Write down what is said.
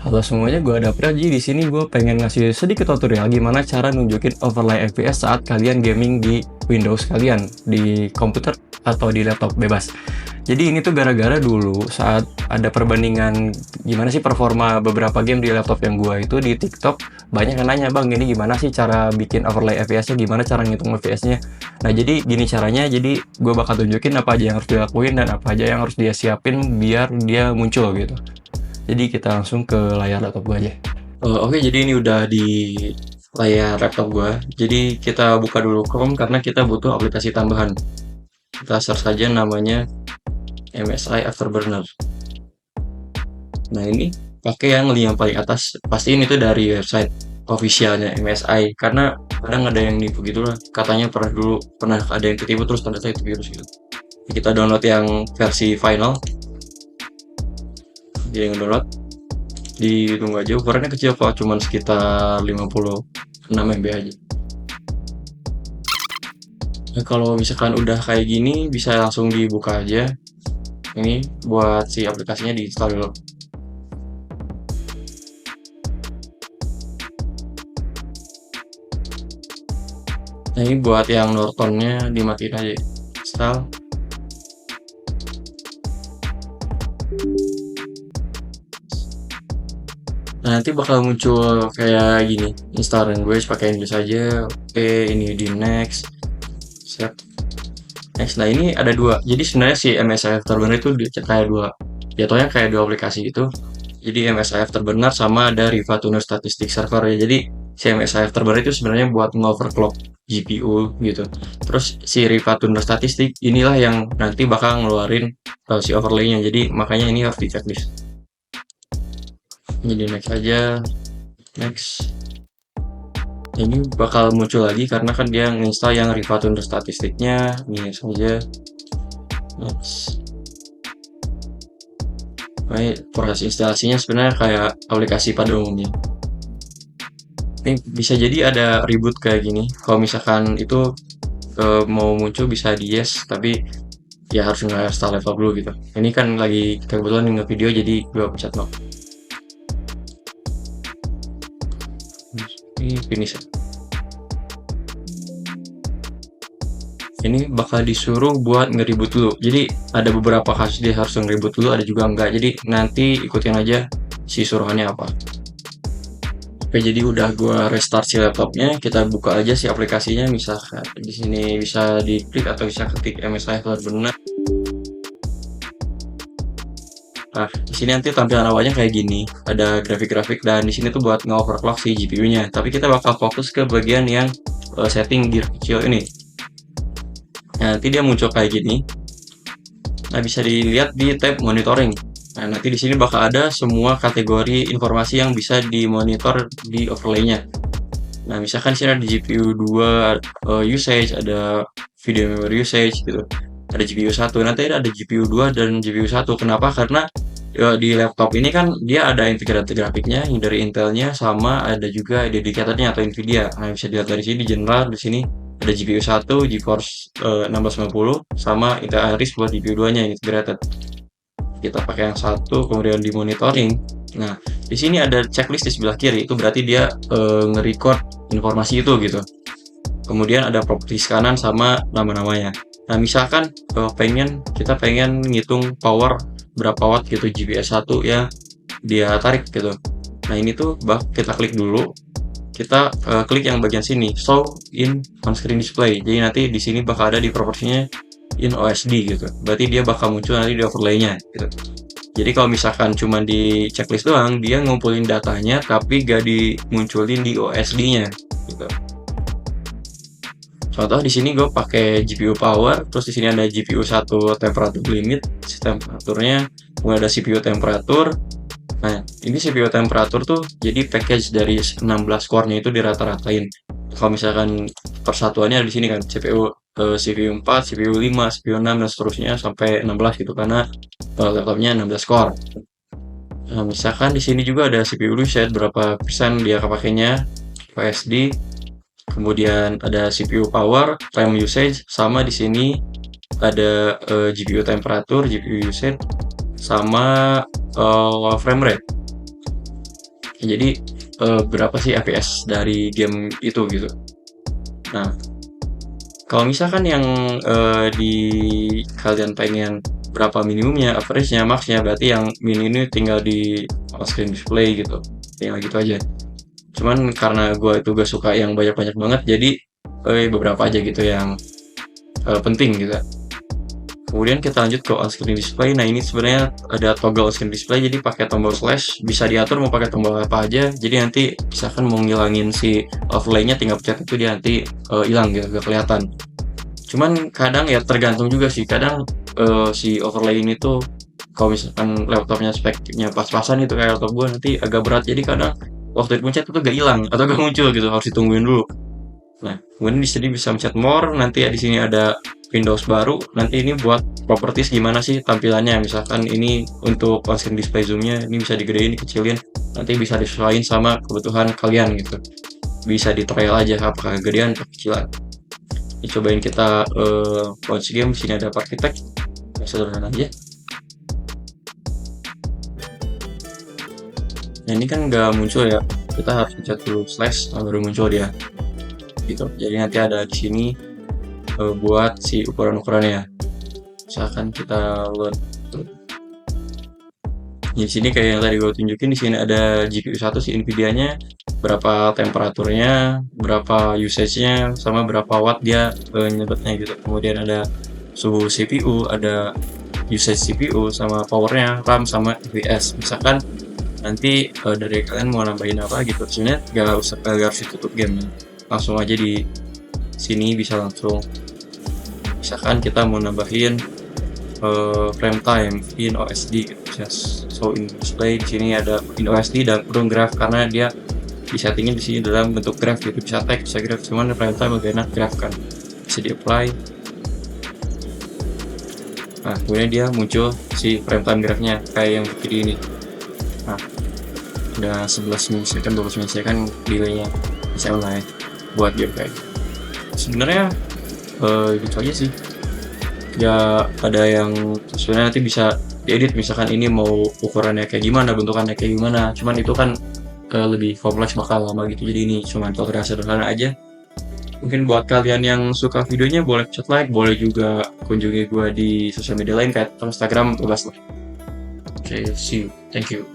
Halo semuanya, gue Adapra. Jadi di sini gue pengen ngasih sedikit tutorial gimana cara nunjukin overlay FPS saat kalian gaming di Windows kalian, di komputer atau di laptop bebas. Jadi ini tuh gara-gara dulu saat ada perbandingan gimana sih performa beberapa game di laptop yang gue itu di TikTok, banyak yang nanya, "Bang, ini gimana sih cara bikin overlay FPS-nya, gimana cara ngitung FPS-nya?" Nah, jadi gini caranya, jadi gue bakal tunjukin apa aja yang harus dilakuin dan apa aja yang harus dia siapin biar dia muncul gitu. Jadi kita langsung ke layar laptop gue aja. Oke, jadi ini udah di layar laptop gue. Jadi kita buka dulu Chrome karena kita butuh aplikasi tambahan. Kita search saja namanya MSI Afterburner. Nah, ini pakai yang link yang paling atas. Pastiin itu dari website officialnya MSI karena kadang ada yang nipu gitu lah. Katanya pernah ada yang ketipu terus ternyata itu virus gitu. Kita download yang versi final. Dia yang download. Ditunggu aja, ukurannya kecil kok, cuman sekitar 56 MB aja. Nah, kalau misalkan udah kayak gini bisa langsung dibuka aja. Ini buat si aplikasinya diinstal dulu. Nah, ini buat yang Nortonnya dimatiin aja. Install. Nah, nanti bakal muncul kayak gini, install language pakai English aja. Oke, ini di next. Set. Next. Nah, ini ada dua. Jadi sebenarnya si MSI Afterburner itu kayak dua. Jatuhnya kayak dua aplikasi itu. Jadi MSI Afterburner sama ada Riva Tuner Statistic Server ya. Jadi si MSI Afterburner itu sebenarnya buat ngoverclock GPU gitu. Terus si Riva Tuner Statistic inilah yang nanti bakal ngeluarin si overlay-nya. Jadi makanya ini harus di checklist. Jadi next aja. Next. Ini bakal muncul lagi karena kan dia nginstal yang Riva Tuner Statistiknya. Ini saja. Next. Baik, proses instalasinya sebenarnya kayak aplikasi pada umumnya. Ini bisa jadi ada reboot kayak gini. Kalau misalkan itu mau muncul bisa di yes, tapi ya harus nge-install level dulu gitu. Ini kan lagi kebetulan nge-video jadi gue pencet no. Ini finish. Ini bakal disuruh buat nge-reboot dulu. Jadi ada beberapa kasus dia harus nge-reboot dulu, ada juga enggak. Jadi nanti ikutin aja si suruhannya apa. Oke, jadi udah gua restart si laptopnya. Kita buka aja si aplikasinya. Misalkan di sini bisa diklik atau bisa ketik MSI Afterburner. Nah, di sini nanti tampilan awalnya kayak gini. Ada grafik-grafik dan di sini tuh buat nge-overclock si GPU-nya. Tapi kita bakal fokus ke bagian yang setting gear kecil ini. Nah, nanti dia muncul kayak gini. Nah, bisa dilihat di tab monitoring. Nah, nanti di sini bakal ada semua kategori informasi yang bisa dimonitor di overlay-nya. Nah, misalkan sini ada GPU 2 usage, ada video memory usage gitu. Ada GPU 1. Nanti ada GPU 2 dan GPU 1. Kenapa? Karena di laptop ini kan dia ada integrated grafiknya yang dari Intelnya sama ada juga dedicatednya atau Nvidia. Nah, bisa dilihat dari sini general di sini ada GPU 1 GeForce 1690 sama Intel Iris buat GPU 2-nya yang integrated. Kita pakai yang satu, kemudian di monitoring. Nah, di sini ada checklist di sebelah kiri, itu berarti dia nge-record informasi itu gitu. Kemudian ada properties kanan sama nama-namanya. Nah, misalkan kita pengen ngitung power berapa watt gitu GPS 1 ya dia tarik gitu. Nah, ini tuh kita klik dulu. Kita klik yang bagian sini, show in on screen display. Jadi nanti di sini bakal ada di propertinya in OSD gitu. Berarti dia bakal muncul nanti di overlay-nya gitu. Jadi kalau misalkan cuma di checklist doang, dia ngumpulin datanya tapi gak dimunculin di OSD-nya gitu. Contoh di sini gue pakai GPU power, terus di sini ada GPU 1 temperature limit, temperaturnya, kemudian ada CPU temperatur. Nah, ini CPU temperatur tuh jadi package dari 16 core-nya itu dirata-ratain. Kalau misalkan persatuannya di sini kan CPU 4, CPU 5, CPU 6 dan seterusnya sampai 16 gitu karena laptopnya 16 core. Nah, misalkan di sini juga ada CPU reset berapa persen dia kepakainya, PSD, kemudian ada CPU power, RAM usage, sama di sini ada GPU temperatur, GPU usage, sama frame rate. Jadi berapa sih FPS dari game itu gitu. Nah, kalau misalkan yang di kalian pengen berapa minimumnya, average-nya, max-nya, berarti yang min ini tinggal di on-screen display gitu. Tinggal gitu aja. Cuman karena gue itu gak suka yang banyak-banyak banget, jadi beberapa aja gitu yang penting gitu. Kemudian kita lanjut ke on-screen display. Nah, ini sebenarnya ada toggle on-screen display, jadi pakai tombol slash bisa diatur mau pakai tombol apa aja. Jadi nanti misalkan mau ngilangin si overlay-nya tinggal pencet itu dia nanti hilang gitu, gak kelihatan. Cuman kadang ya tergantung juga sih. Kadang si overlay ini tuh kalau misalkan laptopnya speknya pas-pasan itu kayak laptop gua nanti agak berat. Jadi kadang waktu dipencet itu gak hilang atau gak muncul gitu, harus ditungguin dulu. Nah, kemudian di sini bisa mencet more, nanti ya di sini ada Windows baru. Nanti ini buat properties gimana sih tampilannya. Misalkan ini untuk on-screen display zoom-nya, ini bisa digedein, dikecilin. Nanti bisa disesuaikan sama kebutuhan kalian gitu. Bisa di trial aja apakah gedean atau kecilan. Ini cobain kita launch game. Sini ada architect. Sederhana aja. Nah, ini kan nggak muncul ya. Kita harus pencet dulu slash baru muncul dia. Gitu. Jadi nanti ada di sini buat si ukuran-ukurannya. Misalkan kita load. Di sini kayak yang tadi gue tunjukin, di sini ada GPU 1 si Nvidia-nya, berapa temperaturnya, berapa usage-nya, sama berapa watt dia nyedotnya gitu. Kemudian ada suhu CPU, ada usage CPU, sama powernya, RAM, sama FPS. Misalkan nanti dari kalian mau nambahin apa gitu, sebenarnya gak harus ditutup game, langsung aja di sini bisa langsung. Misalkan kita mau nambahin frame time in OSD gitu, bisa show in display. Di sini ada in OSD dan urung graph karena dia di settingnya di sini dalam bentuk graph gitu, bisa text, bisa graph. Cuman frame time lebih enak graph kan, bisa di apply. Nah, kemudian dia muncul si frame time graphnya kayak yang begini ini. Nah, ada 11 milisekund, 12 milisekund delaynya, bisa lah ya buat game kayak. Sebenarnya gitu aja sih. Ya ada yang sebenarnya nanti bisa diedit, misalkan ini mau ukurannya kayak gimana, bentukannya kayak gimana. Cuman itu kan lebih kompleks, bakal lama gitu. Jadi ini cuma tutorial sederhana aja. Mungkin buat kalian yang suka videonya boleh chat like, boleh juga kunjungi gue di sosial media lain kayak Instagram, tugas lah. Oke, see you. Thank you.